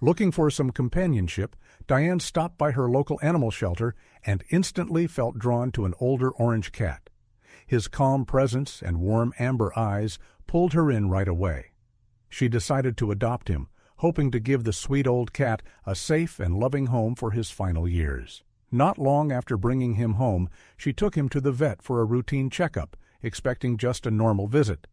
Looking for some companionship, Diane stopped by her local animal shelter and instantly felt drawn to an older orange cat. His calm presence and warm amber eyes pulled her in right away. She decided to adopt him, hoping to give the sweet old cat a safe and loving home for his final years. Not long after bringing him home, she took him to the vet for a routine checkup, expecting just a normal visit.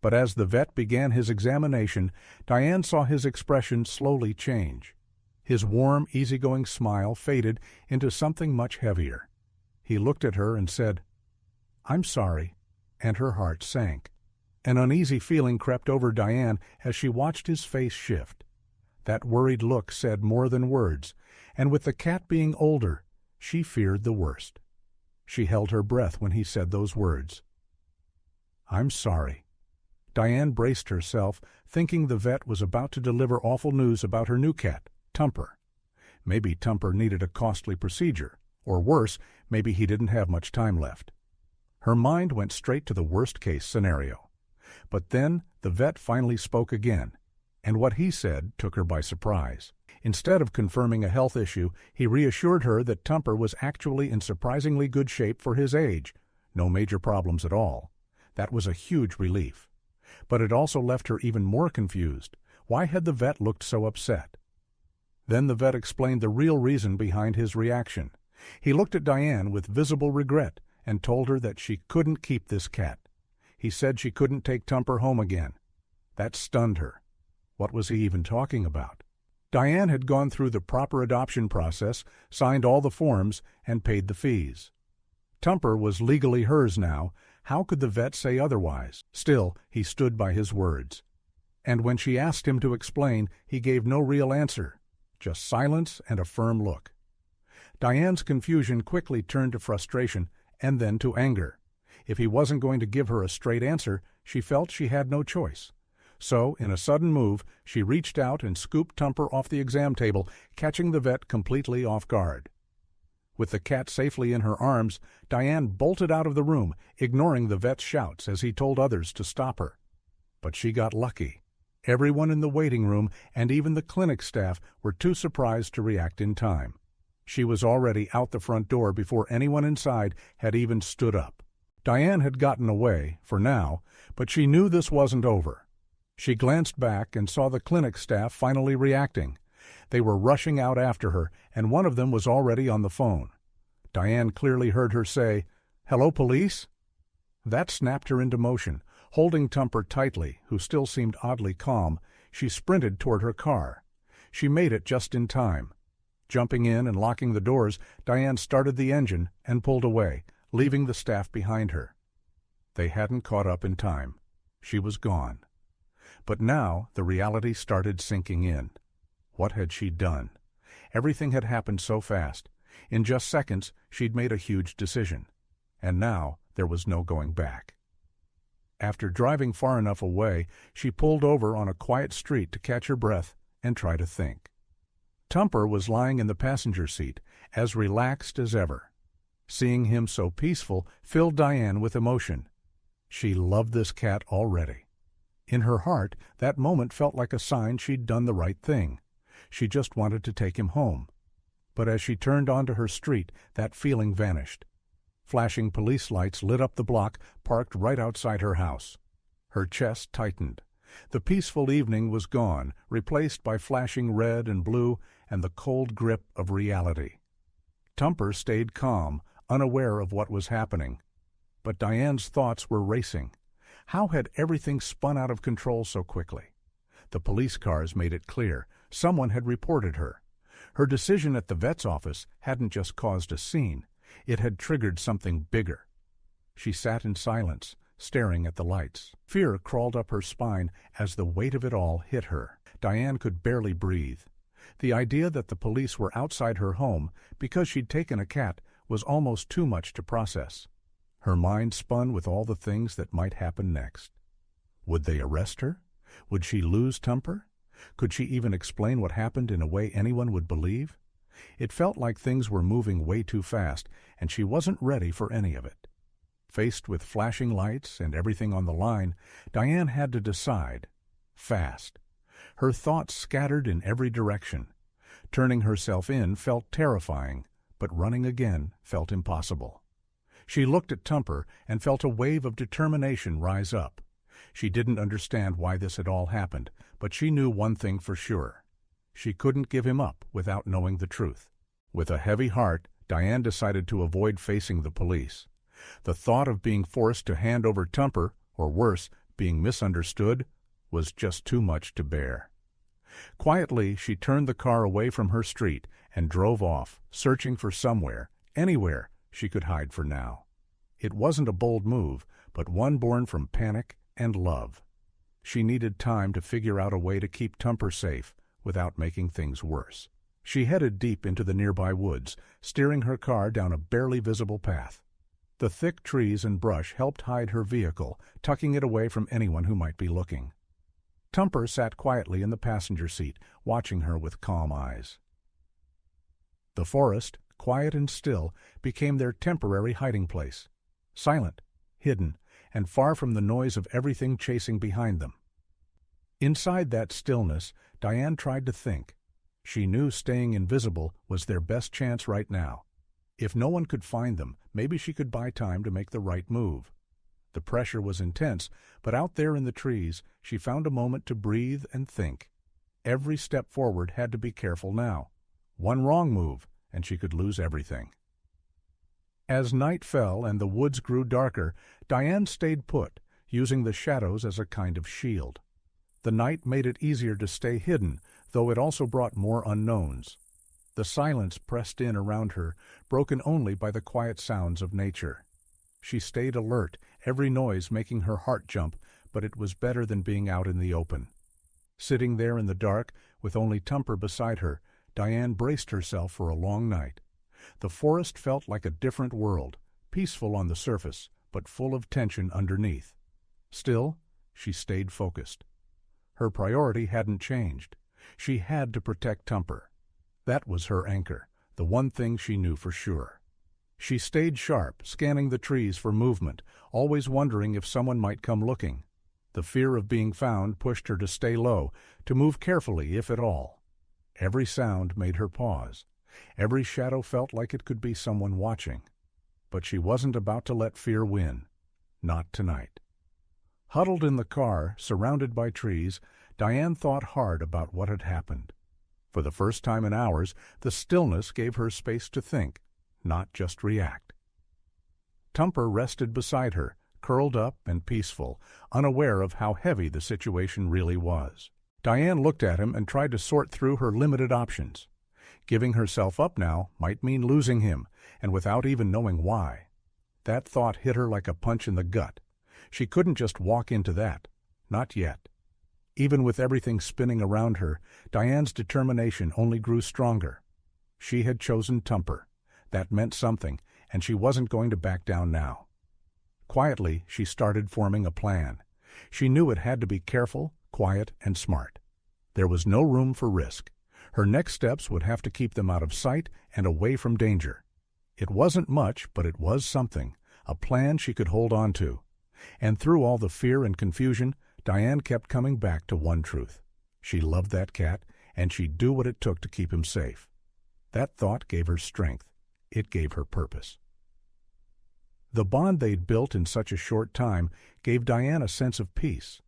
But as the vet began his examination, Diane saw his expression slowly change. His warm, easygoing smile faded into something much heavier. He looked at her and said, "I'm sorry," and her heart sank. An uneasy feeling crept over Diane as she watched his face shift. That worried look said more than words, and with the cat being older, she feared the worst. She held her breath when he said those words. "I'm sorry." Diane braced herself, thinking the vet was about to deliver awful news about her new cat, Tumper. Maybe Tumper needed a costly procedure, or worse, maybe he didn't have much time left. Her mind went straight to the worst-case scenario. But then the vet finally spoke again, and what he said took her by surprise. Instead of confirming a health issue, he reassured her that Tumper was actually in surprisingly good shape for his age, no major problems at all. That was a huge relief. But it also left her even more confused. Why had the vet looked so upset? Then the vet explained the real reason behind his reaction. He looked at Diane with visible regret and told her that she couldn't keep this cat. He said she couldn't take Tumper home again. That stunned her. What was he even talking about? Diane had gone through the proper adoption process, signed all the forms, and paid the fees. Tumper was legally hers now. How could the vet say otherwise? Still, he stood by his words. And when she asked him to explain, he gave no real answer, just silence and a firm look. Diane's confusion quickly turned to frustration and then to anger. If he wasn't going to give her a straight answer, she felt she had no choice. So, in a sudden move, she reached out and scooped Tumper off the exam table, catching the vet completely off guard. With the cat safely in her arms, Diane bolted out of the room, ignoring the vet's shouts as he told others to stop her. But she got lucky. Everyone in the waiting room and even the clinic staff were too surprised to react in time. She was already out the front door before anyone inside had even stood up. Diane had gotten away, for now, but she knew this wasn't over. She glanced back and saw the clinic staff finally reacting. They were rushing out after her, and one of them was already on the phone. Diane clearly heard her say, "Hello, police?" That snapped her into motion. Holding Tumper tightly, who still seemed oddly calm, she sprinted toward her car. She made it just in time. Jumping in and locking the doors, Diane started the engine and pulled away, leaving the staff behind her. They hadn't caught up in time. She was gone. But now the reality started sinking in. What had she done? Everything had happened so fast. In just seconds, she'd made a huge decision. And now there was no going back. After driving far enough away, she pulled over on a quiet street to catch her breath and try to think. Tumper was lying in the passenger seat, as relaxed as ever. Seeing him so peaceful filled Diane with emotion. She loved this cat already. In her heart, that moment felt like a sign she'd done the right thing. She just wanted to take him home. But as she turned onto her street, that feeling vanished. Flashing police lights lit up the block parked right outside her house. Her chest tightened. The peaceful evening was gone, replaced by flashing red and blue and the cold grip of reality. Tumper stayed calm, unaware of what was happening. But Diane's thoughts were racing. How had everything spun out of control so quickly? The police cars made it clear. Someone had reported her. Her decision at the vet's office hadn't just caused a scene. It had triggered something bigger. She sat in silence, staring at the lights. Fear crawled up her spine as the weight of it all hit her. Diane could barely breathe. The idea that the police were outside her home because she'd taken a cat was almost too much to process. Her mind spun with all the things that might happen next. Would they arrest her? Would she lose Tumper? Could she even explain what happened in a way anyone would believe? It felt like things were moving way too fast, and she wasn't ready for any of it. Faced with flashing lights and everything on the line, Diane had to decide. Fast. Her thoughts scattered in every direction. Turning herself in felt terrifying, but running again felt impossible. She looked at Tumper and felt a wave of determination rise up. She didn't understand why this had all happened, but she knew one thing for sure. She couldn't give him up without knowing the truth. With a heavy heart, Diane decided to avoid facing the police. The thought of being forced to hand over Tumper, or worse, being misunderstood, was just too much to bear. Quietly, she turned the car away from her street and drove off, searching for somewhere, anywhere, she could hide for now. It wasn't a bold move, but one born from panic and love. She needed time to figure out a way to keep Tumper safe without making things worse. She headed deep into the nearby woods, steering her car down a barely visible path. The thick trees and brush helped hide her vehicle, tucking it away from anyone who might be looking. Tumper sat quietly in the passenger seat, watching her with calm eyes. The forest, quiet and still, became their temporary hiding place. Silent, hidden, and far from the noise of everything chasing behind them. Inside that stillness, Diane tried to think. She knew staying invisible was their best chance right now. If no one could find them, maybe she could buy time to make the right move. The pressure was intense, but out there in the trees, she found a moment to breathe and think. Every step forward had to be careful now. One wrong move, and she could lose everything. As night fell and the woods grew darker, Diane stayed put, using the shadows as a kind of shield. The night made it easier to stay hidden, though it also brought more unknowns. The silence pressed in around her, broken only by the quiet sounds of nature. She stayed alert, every noise making her heart jump, but it was better than being out in the open. Sitting there in the dark, with only Tumper beside her, Diane braced herself for a long night. The forest felt like a different world, peaceful on the surface, but full of tension underneath. Still, she stayed focused. Her priority hadn't changed. She had to protect Tumper. That was her anchor, the one thing she knew for sure. She stayed sharp, scanning the trees for movement, always wondering if someone might come looking. The fear of being found pushed her to stay low, to move carefully if at all. Every sound made her pause. Every shadow felt like it could be someone watching. But she wasn't about to let fear win. Not tonight. Huddled in the car, surrounded by trees, Diane thought hard about what had happened. For the first time in hours, the stillness gave her space to think, not just react. Tumper rested beside her, curled up and peaceful, unaware of how heavy the situation really was. Diane looked at him and tried to sort through her limited options. Giving herself up now might mean losing him, and without even knowing why. That thought hit her like a punch in the gut. She couldn't just walk into that. Not yet. Even with everything spinning around her, Diane's determination only grew stronger. She had chosen Tumper. That meant something, and she wasn't going to back down now. Quietly, she started forming a plan. She knew it had to be careful, quiet, and smart. There was no room for risk. Her next steps would have to keep them out of sight and away from danger. It wasn't much, but it was something, a plan she could hold on to. And through all the fear and confusion, Diane kept coming back to one truth. She loved that cat, and she'd do what it took to keep him safe. That thought gave her strength. It gave her purpose. The bond they'd built in such a short time gave Diane a sense of peace.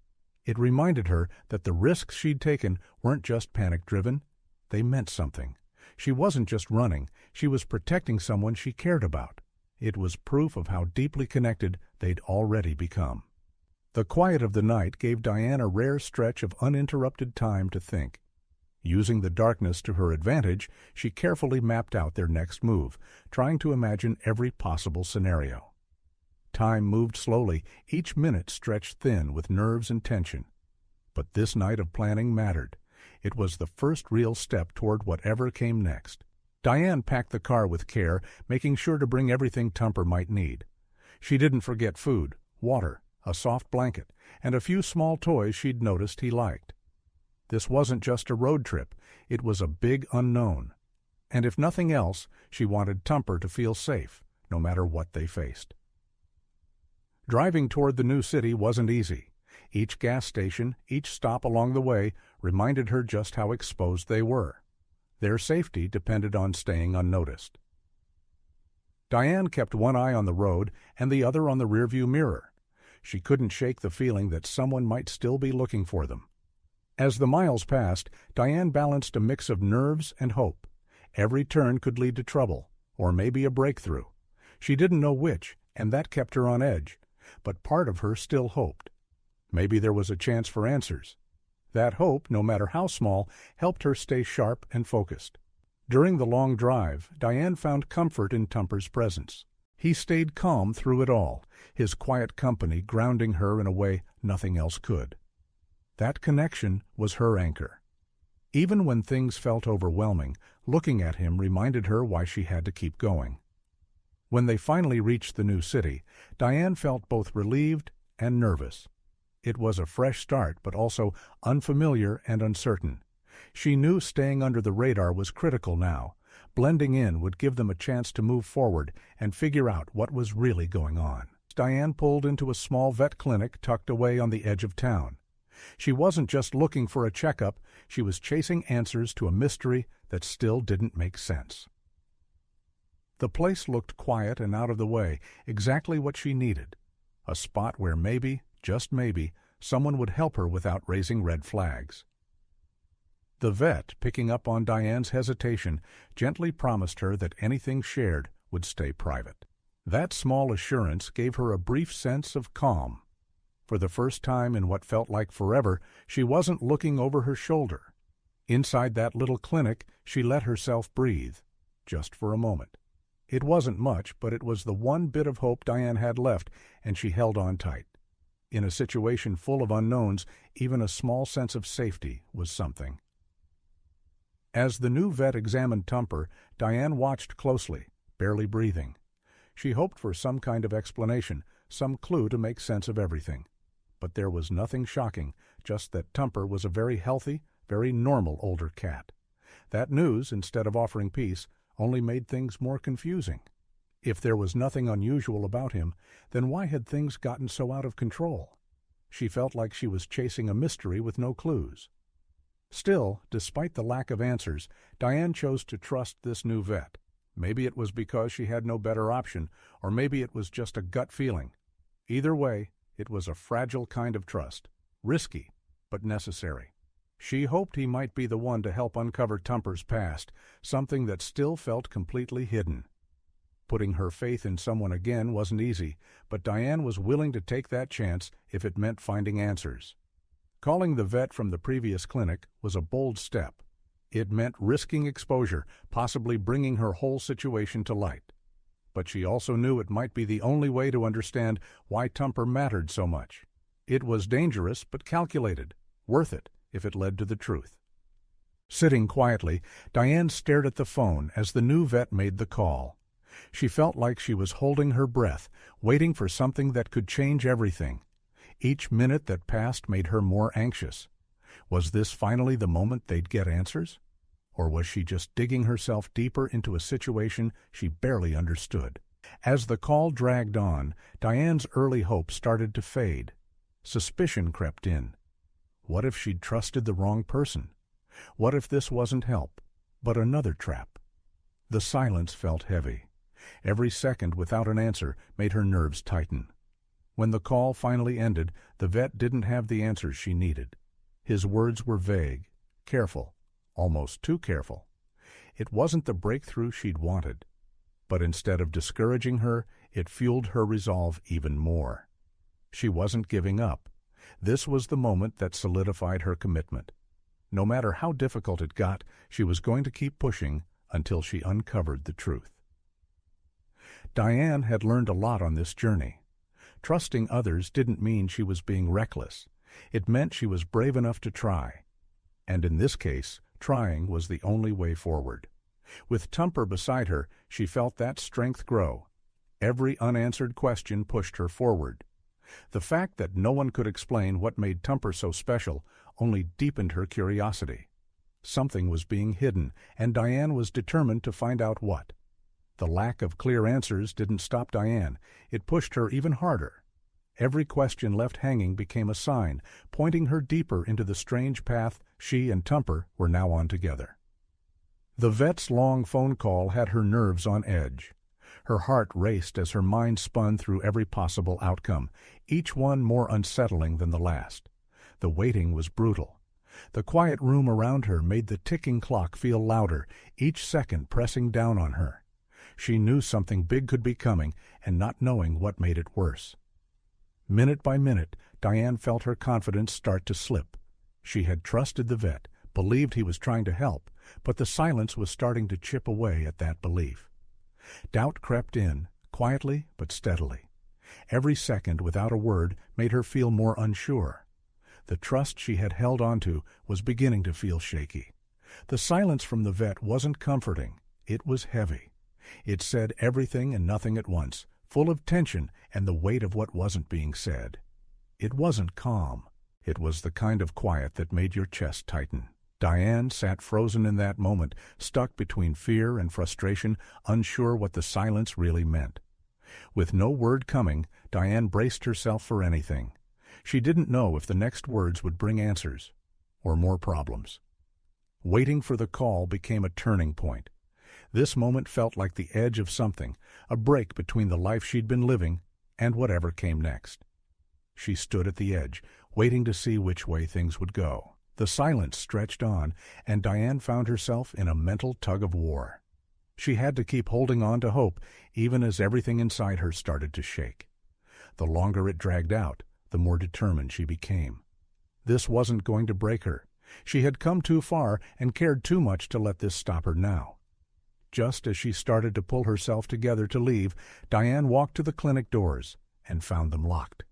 It reminded her that the risks she'd taken weren't just panic-driven. They meant something. She wasn't just running. She was protecting someone she cared about. It was proof of how deeply connected they'd already become. The quiet of the night gave Diane a rare stretch of uninterrupted time to think. Using the darkness to her advantage, she carefully mapped out their next move, trying to imagine every possible scenario. Time moved slowly, each minute stretched thin with nerves and tension. But this night of planning mattered. It was the first real step toward whatever came next. Diane packed the car with care, making sure to bring everything Tumper might need. She didn't forget food, water, a soft blanket, and a few small toys she'd noticed he liked. This wasn't just a road trip, it was a big unknown. And if nothing else, she wanted Tumper to feel safe, no matter what they faced. Driving toward the new city wasn't easy. Each gas station, each stop along the way, reminded her just how exposed they were. Their safety depended on staying unnoticed. Diane kept one eye on the road and the other on the rearview mirror. She couldn't shake the feeling that someone might still be looking for them. As the miles passed, Diane balanced a mix of nerves and hope. Every turn could lead to trouble, or maybe a breakthrough. She didn't know which, and that kept her on edge, but part of her still hoped. Maybe there was a chance for answers. That hope, no matter how small, helped her stay sharp and focused. During the long drive, Diane found comfort in Tumper's presence. He stayed calm through it all, his quiet company grounding her in a way nothing else could. That connection was her anchor. Even when things felt overwhelming, looking at him reminded her why she had to keep going. When they finally reached the new city, Diane felt both relieved and nervous. It was a fresh start, but also unfamiliar and uncertain. She knew staying under the radar was critical now. Blending in would give them a chance to move forward and figure out what was really going on. Diane pulled into a small vet clinic tucked away on the edge of town. She wasn't just looking for a checkup, she was chasing answers to a mystery that still didn't make sense. The place looked quiet and out of the way, exactly what she needed. A spot where maybe, just maybe, someone would help her without raising red flags. The vet, picking up on Diane's hesitation, gently promised her that anything shared would stay private. That small assurance gave her a brief sense of calm. For the first time in what felt like forever, she wasn't looking over her shoulder. Inside that little clinic, she let herself breathe, just for a moment. It wasn't much, but it was the one bit of hope Diane had left, and she held on tight. In a situation full of unknowns, even a small sense of safety was something. As the new vet examined Tumper, Diane watched closely, barely breathing. She hoped for some kind of explanation, some clue to make sense of everything. But there was nothing shocking, just that Tumper was a very healthy, very normal older cat. That news, instead of offering peace, only made things more confusing. If there was nothing unusual about him, then why had things gotten so out of control? She felt like she was chasing a mystery with no clues. Still, despite the lack of answers, Diane chose to trust this new vet. Maybe it was because she had no better option, or maybe it was just a gut feeling. Either way, it was a fragile kind of trust, risky, but necessary. She hoped he might be the one to help uncover Tumper's past, something that still felt completely hidden. Putting her faith in someone again wasn't easy, but Diane was willing to take that chance if it meant finding answers. Calling the vet from the previous clinic was a bold step. It meant risking exposure, possibly bringing her whole situation to light. But she also knew it might be the only way to understand why Tumper mattered so much. It was dangerous but calculated, worth it if it led to the truth. Sitting quietly, Diane stared at the phone as the new vet made the call. She felt like she was holding her breath, waiting for something that could change everything. Each minute that passed made her more anxious. Was this finally the moment they'd get answers? Or was she just digging herself deeper into a situation she barely understood? As the call dragged on, Diane's early hope started to fade. Suspicion crept in. What if she'd trusted the wrong person? What if this wasn't help, but another trap? The silence felt heavy. Every second without an answer made her nerves tighten. When the call finally ended, the vet didn't have the answers she needed. His words were vague, careful, almost too careful. It wasn't the breakthrough she'd wanted. But instead of discouraging her, it fueled her resolve even more. She wasn't giving up. This was the moment that solidified her commitment. No matter how difficult it got, she was going to keep pushing until she uncovered the truth. Diane had learned a lot on this journey. Trusting others didn't mean she was being reckless. It meant she was brave enough to try. And in this case, trying was the only way forward. With Tumper beside her, she felt that strength grow. Every unanswered question pushed her forward. The fact that no one could explain what made Tumper so special only deepened her curiosity. Something was being hidden, and Diane was determined to find out what. The lack of clear answers didn't stop Diane. It pushed her even harder. Every question left hanging became a sign, pointing her deeper into the strange path she and Tumper were now on together. The vet's long phone call had her nerves on edge. Her heart raced as her mind spun through every possible outcome, each one more unsettling than the last. The waiting was brutal. The quiet room around her made the ticking clock feel louder, each second pressing down on her. She knew something big could be coming, and not knowing what made it worse. Minute by minute, Diane felt her confidence start to slip. She had trusted the vet, believed he was trying to help, but the silence was starting to chip away at that belief. Doubt crept in, quietly but steadily. Every second without a word made her feel more unsure. The trust she had held onto was beginning to feel shaky. The silence from the vet wasn't comforting. It was heavy. It said everything and nothing at once, full of tension and the weight of what wasn't being said. It wasn't calm. It was the kind of quiet that made your chest tighten. Diane sat frozen in that moment, stuck between fear and frustration, unsure what the silence really meant. With no word coming, Diane braced herself for anything. She didn't know if the next words would bring answers or more problems. Waiting for the call became a turning point. This moment felt like the edge of something, a break between the life she'd been living and whatever came next. She stood at the edge, waiting to see which way things would go. The silence stretched on, and Diane found herself in a mental tug-of-war. She had to keep holding on to hope, even as everything inside her started to shake. The longer it dragged out, the more determined she became. This wasn't going to break her. She had come too far and cared too much to let this stop her now. Just as she started to pull herself together to leave, Diane walked to the clinic doors and found them locked.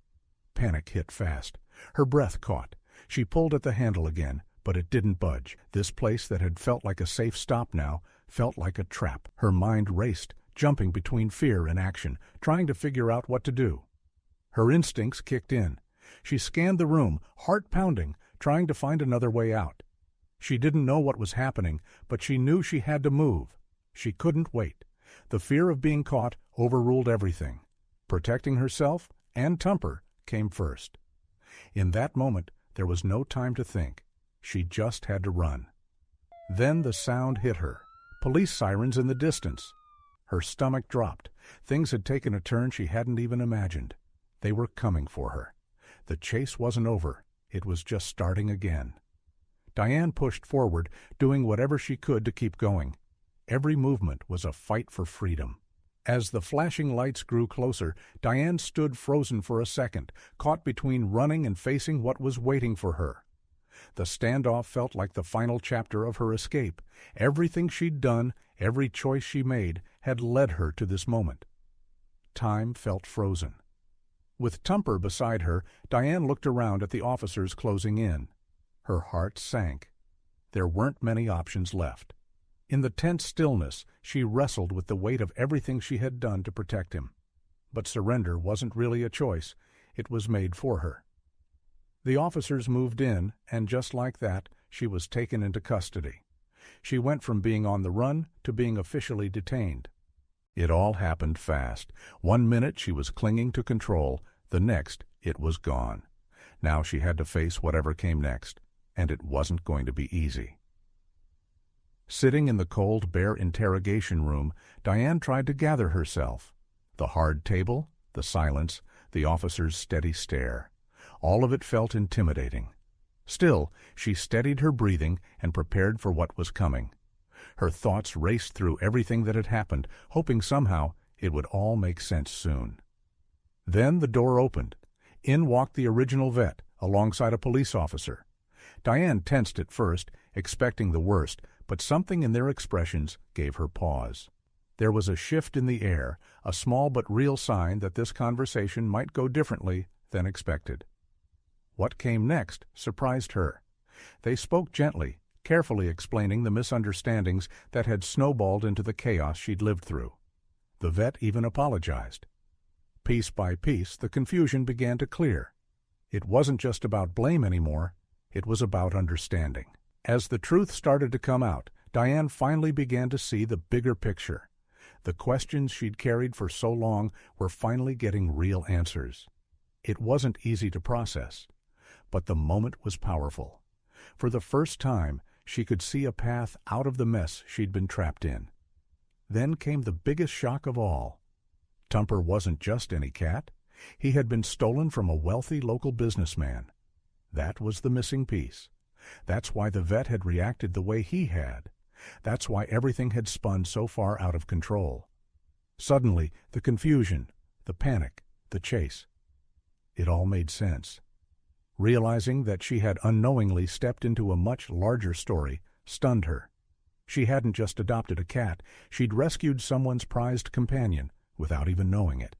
Panic hit fast. Her breath caught. She pulled at the handle again, but it didn't budge. This place that had felt like a safe stop now felt like a trap. Her mind raced, jumping between fear and action, trying to figure out what to do. Her instincts kicked in. She scanned the room, heart pounding, trying to find another way out. She didn't know what was happening, but she knew she had to move. She couldn't wait. The fear of being caught overruled everything. Protecting herself and Tumper came first. In that moment, there was no time to think. She just had to run. Then the sound hit her. Police sirens in the distance. Her stomach dropped. Things had taken a turn she hadn't even imagined. They were coming for her. The chase wasn't over. It was just starting again. Diane pushed forward, doing whatever she could to keep going. Every movement was a fight for freedom. As the flashing lights grew closer, Diane stood frozen for a second, caught between running and facing what was waiting for her. The standoff felt like the final chapter of her escape. Everything she'd done, every choice she made, had led her to this moment. Time felt frozen. With Tumper beside her, Diane looked around at the officers closing in. Her heart sank. There weren't many options left. In the tense stillness, she wrestled with the weight of everything she had done to protect him. But surrender wasn't really a choice. It was made for her. The officers moved in, and just like that, she was taken into custody. She went from being on the run to being officially detained. It all happened fast. 1 minute she was clinging to control, the next it was gone. Now she had to face whatever came next, and it wasn't going to be easy. Sitting in the cold, bare interrogation room, Diane tried to gather herself. The hard table, the silence, the officer's steady stare. All of it felt intimidating. Still, she steadied her breathing and prepared for what was coming. Her thoughts raced through everything that had happened, hoping somehow it would all make sense soon. Then the door opened. In walked the original vet, alongside a police officer. Diane tensed at first, expecting the worst, but something in their expressions gave her pause. There was a shift in the air, a small but real sign that this conversation might go differently than expected. What came next surprised her. They spoke gently, carefully explaining the misunderstandings that had snowballed into the chaos she'd lived through. The vet even apologized. Piece by piece, the confusion began to clear. It wasn't just about blame anymore, it was about understanding. As the truth started to come out, Diane finally began to see the bigger picture. The questions she'd carried for so long were finally getting real answers. It wasn't easy to process, but the moment was powerful. For the first time, she could see a path out of the mess she'd been trapped in. Then came the biggest shock of all. Tumper wasn't just any cat. He had been stolen from a wealthy local businessman. That was the missing piece. That's why the vet had reacted the way he had. That's why everything had spun so far out of control. Suddenly, the confusion, the panic, the chase. It all made sense. Realizing that she had unknowingly stepped into a much larger story stunned her. She hadn't just adopted a cat, she'd rescued someone's prized companion without even knowing it.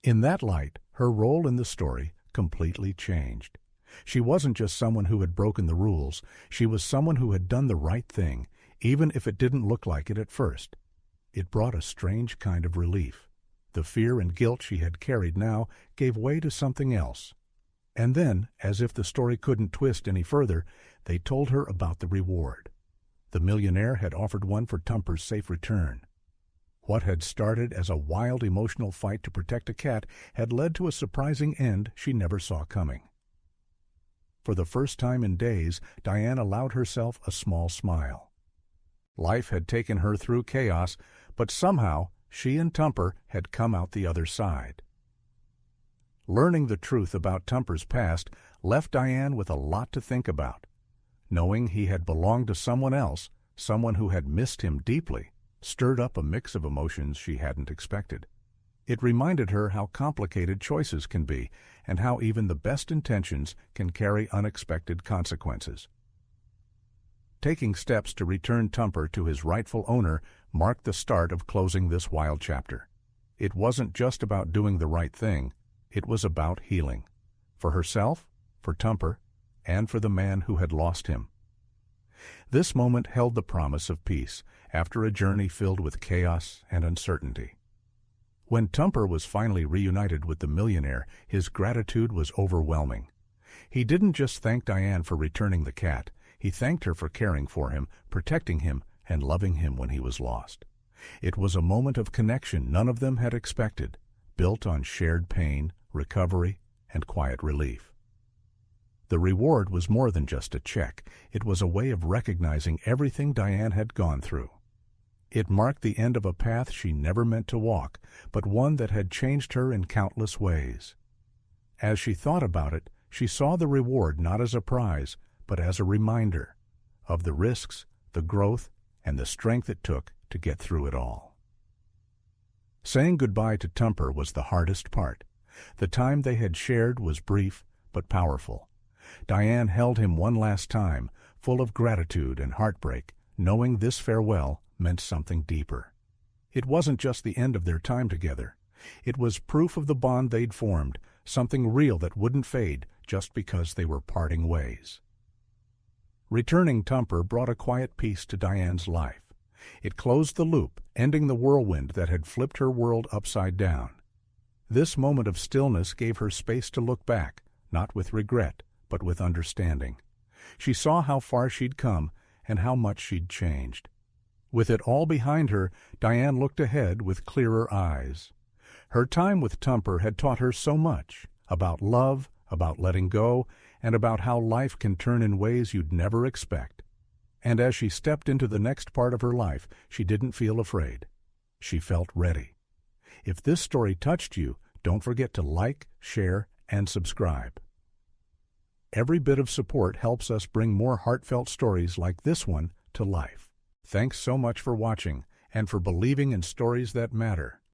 In that light, her role in the story completely changed. She wasn't just someone who had broken the rules, she was someone who had done the right thing, even if it didn't look like it at first. It brought a strange kind of relief. The fear and guilt she had carried now gave way to something else. And then, as if the story couldn't twist any further, they told her about the reward. The millionaire had offered one for Tumper's safe return. What had started as a wild emotional fight to protect a cat had led to a surprising end she never saw coming. For the first time in days, Diane allowed herself a small smile. Life had taken her through chaos, but somehow she and Tumper had come out the other side. Learning the truth about Tumper's past left Diane with a lot to think about. Knowing he had belonged to someone else, someone who had missed him deeply, stirred up a mix of emotions she hadn't expected. It reminded her how complicated choices can be and how even the best intentions can carry unexpected consequences. Taking steps to return Tumper to his rightful owner marked the start of closing this wild chapter. It wasn't just about doing the right thing, it was about healing. For herself, for Tumper, and for the man who had lost him. This moment held the promise of peace after a journey filled with chaos and uncertainty. When Tumper was finally reunited with the millionaire, his gratitude was overwhelming. He didn't just thank Diane for returning the cat, he thanked her for caring for him, protecting him, and loving him when he was lost. It was a moment of connection none of them had expected, built on shared pain, recovery, and quiet relief. The reward was more than just a check. It was a way of recognizing everything Diane had gone through. It marked the end of a path she never meant to walk, but one that had changed her in countless ways. As she thought about it, she saw the reward not as a prize, but as a reminder of the risks, the growth, and the strength it took to get through it all. Saying goodbye to Tumper was the hardest part. The time they had shared was brief but powerful. Diane held him one last time, full of gratitude and heartbreak, knowing this farewell meant something deeper. It wasn't just the end of their time together. It was proof of the bond they'd formed, something real that wouldn't fade just because they were parting ways. Returning Tumper brought a quiet peace to Diane's life. It closed the loop, ending the whirlwind that had flipped her world upside down. This moment of stillness gave her space to look back, not with regret, but with understanding. She saw how far she'd come and how much she'd changed. With it all behind her, Diane looked ahead with clearer eyes. Her time with Tumper had taught her so much about love, about letting go, and about how life can turn in ways you'd never expect. And as she stepped into the next part of her life, she didn't feel afraid. She felt ready. If this story touched you, don't forget to like, share, and subscribe. Every bit of support helps us bring more heartfelt stories like this one to life. Thanks so much for watching and for believing in stories that matter.